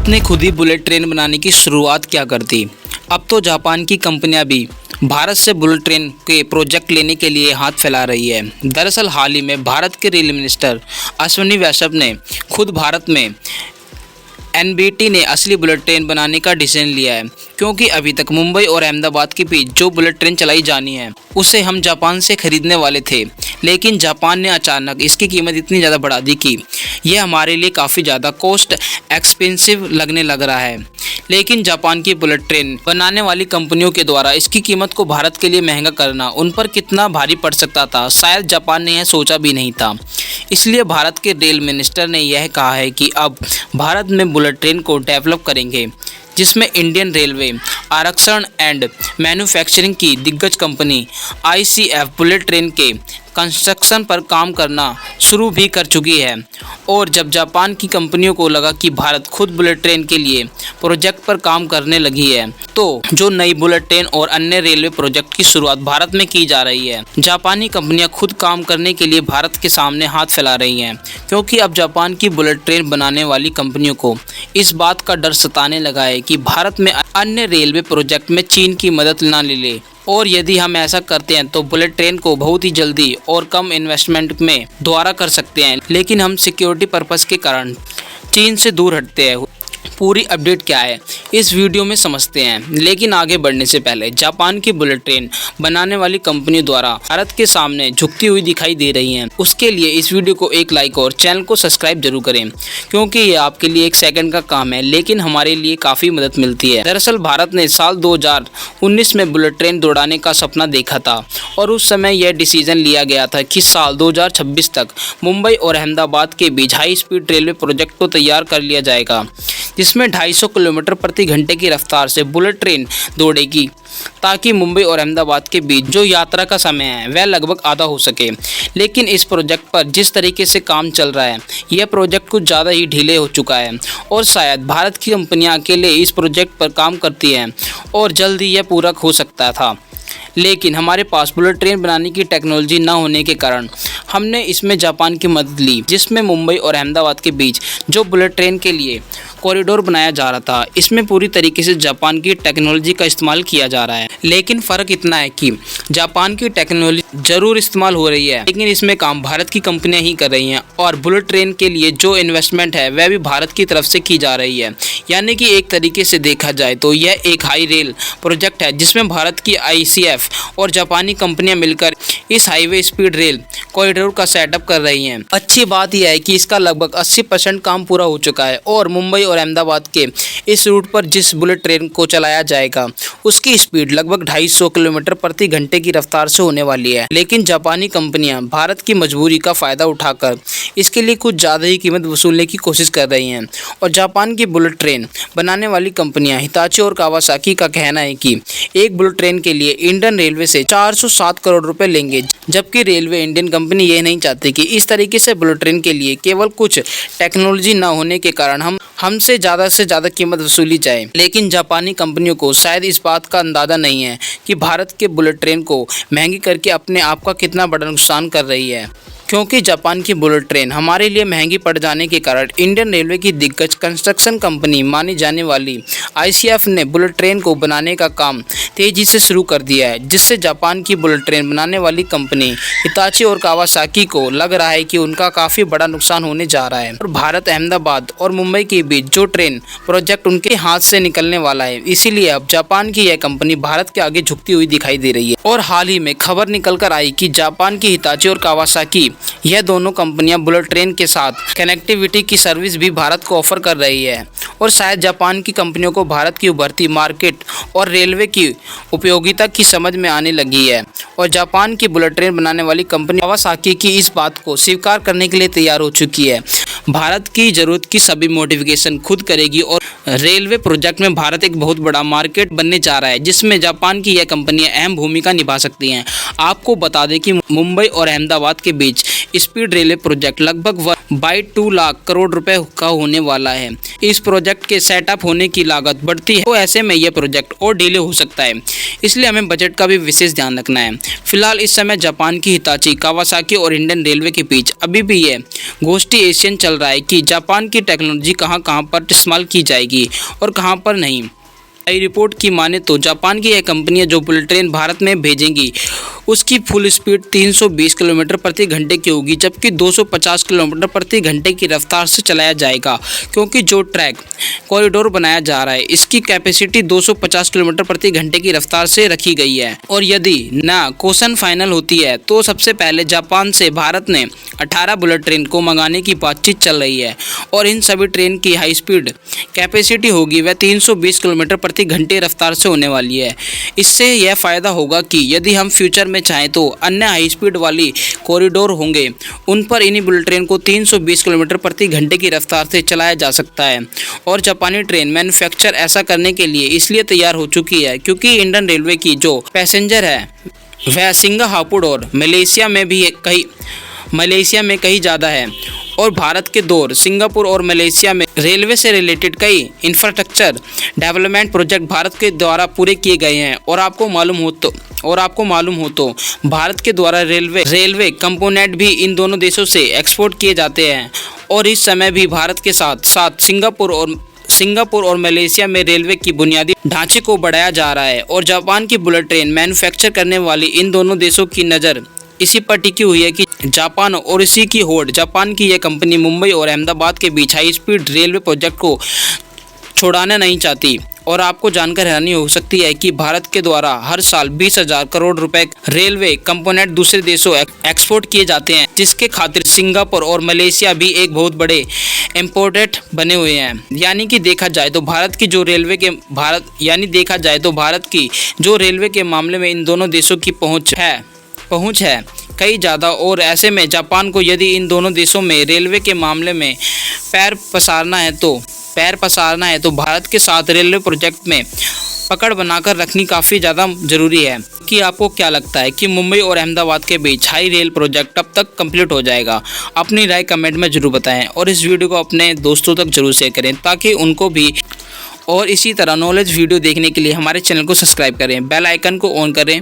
भारत ने खुद ही bullet train बनाने की शुरुआत क्या कर दी। अब तो जापान की कंपनियां भी भारत से बुलेट ट्रेन के प्रोजेक्ट लेने के लिए हाथ फैला रही है। दरअसल हाल ही में भारत के रेल मिनिस्टर अश्विनी वैष्णव ने खुद भारत में एनबीटी ने असली बुलेट ट्रेन बनाने का डिसीजन लिया है, क्योंकि अभी तक मुंबई और अहमदाबाद के बीच जो बुलेट ट्रेन चलाई जानी है उसे हम जापान से खरीदने वाले थे, लेकिन जापान ने अचानक इसकी कीमत इतनी ज़्यादा बढ़ा दी कि यह हमारे लिए काफ़ी ज़्यादा कॉस्ट एक्सपेंसिव लगने लग रहा है। लेकिन जापान की बुलेट ट्रेन बनाने वाली कंपनियों के द्वारा इसकी कीमत को भारत के लिए महंगा करना उन पर कितना भारी पड़ सकता था, शायद जापान ने यह सोचा भी नहीं था। इसलिए भारत के रेल मिनिस्टर ने यह कहा है कि अब भारत में बुलेट ट्रेन को डेवलप करेंगे, जिसमें इंडियन रेलवे आरक्षण एंड मैन्युफैक्चरिंग की दिग्गज कंपनी आईसीएफ बुलेट ट्रेन के कंस्ट्रक्शन पर काम करना शुरू भी कर चुकी है। और जब जापान की कंपनियों को लगा कि भारत खुद बुलेट ट्रेन के लिए प्रोजेक्ट पर काम करने लगी है, तो जो नई बुलेट ट्रेन और अन्य रेलवे प्रोजेक्ट की शुरुआत भारत में की जा रही है, जापानी कंपनियां खुद काम करने के लिए भारत के सामने हाथ फैला रही हैं, क्योंकि अब जापान की बुलेट ट्रेन बनाने वाली कंपनियों को इस बात का डर सताने लगा है कि भारत में अन्य रेलवे प्रोजेक्ट में चीन की मदद ना ले और यदि हम ऐसा करते हैं तो बुलेट ट्रेन को बहुत ही जल्दी और कम इन्वेस्टमेंट में दोबारा कर सकते हैं, लेकिन हम सिक्योरिटी पर्पस के कारण चीन से दूर हटते हैं। पूरी अपडेट क्या है इस वीडियो में समझते हैं, लेकिन आगे बढ़ने से पहले जापान की बुलेट ट्रेन बनाने वाली कंपनी द्वारा भारत के सामने झुकती हुई दिखाई दे रही हैं। उसके लिए इस वीडियो को एक लाइक और चैनल को सब्सक्राइब जरूर करें, क्योंकि ये आपके लिए एक सेकंड का काम है, लेकिन हमारे लिए काफ़ी मदद मिलती है। दरअसल भारत ने साल 2019 में बुलेट ट्रेन दौड़ाने का सपना देखा था और उस समय यह डिसीजन लिया गया था कि साल 2026 तक मुंबई और अहमदाबाद के बीच हाई स्पीड रेलवे प्रोजेक्ट को तैयार कर लिया जाएगा, जिसमें 250 किलोमीटर प्रति घंटे की रफ्तार से बुलेट ट्रेन दौड़ेगी, ताकि मुंबई और अहमदाबाद के बीच जो यात्रा का समय है वह लगभग आधा हो सके। लेकिन इस प्रोजेक्ट पर जिस तरीके से काम चल रहा है, यह प्रोजेक्ट कुछ ज़्यादा ही ढीले हो चुका है और शायद भारत की कंपनियां अकेले इस प्रोजेक्ट पर काम करती हैं और जल्द ही यह पूरा हो सकता था। लेकिन हमारे पास बुलेट ट्रेन बनाने की टेक्नोलॉजी न होने के कारण हमने इसमें जापान की मदद ली, जिसमें मुंबई और अहमदाबाद के बीच जो बुलेट ट्रेन के लिए कॉरिडोर बनाया जा रहा था, इसमें पूरी तरीके से जापान की टेक्नोलॉजी का इस्तेमाल किया जा रहा है। लेकिन फ़र्क इतना है कि जापान की टेक्नोलॉजी ज़रूर इस्तेमाल हो रही है, लेकिन इसमें काम भारत की कंपनियां ही कर रही हैं और बुलेट ट्रेन के लिए जो इन्वेस्टमेंट है वह भी भारत की तरफ से की जा रही है। यानी कि एक तरीके से देखा जाए तो यह एक हाई रेल प्रोजेक्ट है, जिसमें भारत की आईसीएफ और जापानी कंपनियां मिलकर इस हाईवे स्पीड रेल कॉरिडोर का सेटअप कर रही हैं। अच्छी बात यह है कि इसका लगभग 80% काम पूरा हो चुका है और मुंबई और अहमदाबाद के इस रूट पर जिस बुलेट ट्रेन को चलाया जाएगा उसकी स्पीड लगभग 250 किलोमीटर प्रति घंटे की रफ्तार से होने वाली है। लेकिन जापानी कंपनियां भारत की मजबूरी का फ़ायदा उठाकर इसके लिए कुछ ज़्यादा ही कीमत वसूलने की कोशिश कर रही हैं और जापान की बुलेट ट्रेन बनाने वाली कंपनियां हिताची और कावासाकी का कहना है कि एक बुलेट ट्रेन के लिए इंडियन रेलवे से 407 करोड़ रुपए लेंगे, जबकि रेलवे इंडियन कंपनी ये नहीं चाहती कि इस तरीके से बुलेट ट्रेन के लिए केवल कुछ टेक्नोलॉजी न होने के कारण हमसे ज़्यादा कीमत वसूली जाए। लेकिन जापानी कंपनियों को शायद इस बात का अंदाज़ा नहीं है कि भारत के बुलेट ट्रेन को महंगी करके अपने आप का कितना बड़ा नुकसान कर रही है, क्योंकि जापान की बुलेट ट्रेन हमारे लिए महंगी पड़ जाने के कारण इंडियन रेलवे की दिग्गज कंस्ट्रक्शन कंपनी मानी जाने वाली आईसीएफ ने बुलेट ट्रेन को बनाने का काम तेज़ी से शुरू कर दिया है, जिससे जापान की बुलेट ट्रेन बनाने वाली कंपनी हिताची और कावासाकी को लग रहा है कि उनका काफ़ी बड़ा नुकसान होने जा रहा है और भारत अहमदाबाद और मुंबई के बीच जो ट्रेन प्रोजेक्ट उनके हाथ से निकलने वाला है, इसीलिए अब जापान की यह कंपनी भारत के आगे झुकती हुई दिखाई दे रही है। और हाल ही में खबर निकल कर आई कि जापान की हिताची और कावासाकी यह दोनों कंपनियां बुलेट ट्रेन के साथ कनेक्टिविटी की सर्विस भी भारत को ऑफर कर रही है और शायद जापान की कंपनियों को भारत की उभरती मार्केट और रेलवे की उपयोगिता की समझ में आने लगी है और जापान की बुलेट ट्रेन बनाने वाली कंपनी कावासाकी की इस बात को स्वीकार करने के लिए तैयार हो चुकी है। भारत की ज़रूरत की सभी मॉडिफिकेशन खुद करेगी और रेलवे प्रोजेक्ट में भारत एक बहुत बड़ा मार्केट बनने जा रहा है, जिसमें जापान की यह कंपनियां अहम भूमिका निभा सकती हैं। आपको बता दें कि मुंबई और अहमदाबाद के बीच स्पीड रेलवे प्रोजेक्ट लगभग 2 लाख करोड़ रुपए का होने वाला है। इस प्रोजेक्ट के सेटअप होने की लागत बढ़ती है तो ऐसे में यह प्रोजेक्ट और डिले हो सकता है, इसलिए हमें बजट का भी विशेष ध्यान रखना है। फिलहाल इस समय जापान की हिताची, कावासाकी और इंडियन रेलवे के बीच अभी भी यह गोष्ठी एशियन चल रहा है कि जापान की टेक्नोलॉजी कहां पर इस्तेमाल की जाएगी और कहां पर नहीं। नई रिपोर्ट की माने तो जापान की यह कंपनियां जो बुलेट ट्रेन भारत में भेजेंगी उसकी फुल स्पीड 320 किलोमीटर प्रति घंटे की होगी, जबकि 250 किलोमीटर प्रति घंटे की रफ्तार से चलाया जाएगा, क्योंकि जो ट्रैक कॉरिडोर बनाया जा रहा है इसकी कैपेसिटी 250 किलोमीटर प्रति घंटे की रफ्तार से रखी गई है। और यदि ना क्वेश्चन फाइनल होती है तो सबसे पहले जापान से भारत ने 18 बुलेट ट्रेन को मंगाने की बातचीत चल रही है और इन सभी ट्रेन की हाई स्पीड कैपेसिटी होगी वह 320 किलोमीटर प्रति घंटे रफ्तार से होने वाली है। इससे यह फ़ायदा होगा कि यदि हम फ्यूचर में चाहें तो अन्य हाई स्पीड वाली कॉरिडोर होंगे उन पर इन्हीं बुलेट ट्रेन को 320 किलोमीटर प्रति घंटे की रफ्तार से चलाया जा सकता है। और जापानी ट्रेन मैन्युफैक्चर ऐसा करने के लिए इसलिए तैयार हो चुकी है क्योंकि इंडियन रेलवे की जो पैसेंजर है वह सिंगापुर और मलेशिया में कहीं ज़्यादा है और भारत के दौर सिंगापुर और मलेशिया में रेलवे से रिलेटेड कई इंफ्रास्ट्रक्चर डेवलपमेंट प्रोजेक्ट भारत के द्वारा पूरे किए गए हैं। और आपको मालूम हो तो भारत के द्वारा रेलवे कंपोनेंट भी इन दोनों देशों से एक्सपोर्ट किए जाते हैं और इस समय भी भारत के साथ साथ सिंगापुर और मलेशिया में रेलवे की बुनियादी ढांचे को बढ़ाया जा रहा है। और जापान की बुलेट ट्रेन मैन्युफैक्चर करने वाली इन दोनों देशों की नज़र इसी पर टिकी हुई है कि जापान और इसी की होड़ जापान की यह कंपनी मुंबई और अहमदाबाद के बीच हाई स्पीड रेलवे प्रोजेक्ट को छोड़ाना नहीं चाहती। और आपको जानकर हैरानी हो सकती है कि भारत के द्वारा हर साल 20,000 करोड़ रुपए रेलवे कंपोनेंट दूसरे देशों एक्सपोर्ट किए जाते हैं, जिसके खातिर सिंगापुर और मलेशिया भी एक बहुत बड़े इम्पोर्टेंट बने हुए हैं। यानी कि देखा जाए तो भारत की जो रेलवे के मामले में इन दोनों देशों की पहुँच है कई ज़्यादा। और ऐसे में जापान को यदि इन दोनों देशों में रेलवे के मामले में पैर पसारना है तो भारत के साथ रेलवे प्रोजेक्ट में पकड़ बनाकर रखनी काफ़ी ज़्यादा ज़रूरी है। कि आपको क्या लगता है कि मुंबई और अहमदाबाद के बीच हाई रेल प्रोजेक्ट कब तक कंप्लीट हो जाएगा? अपनी राय कमेंट में ज़रूर बताएं और इस वीडियो को अपने दोस्तों तक जरूर शेयर करें ताकि उनको भी। और इसी तरह नॉलेज वीडियो देखने के लिए हमारे चैनल को सब्सक्राइब करें, बेल आइकन को ऑन करें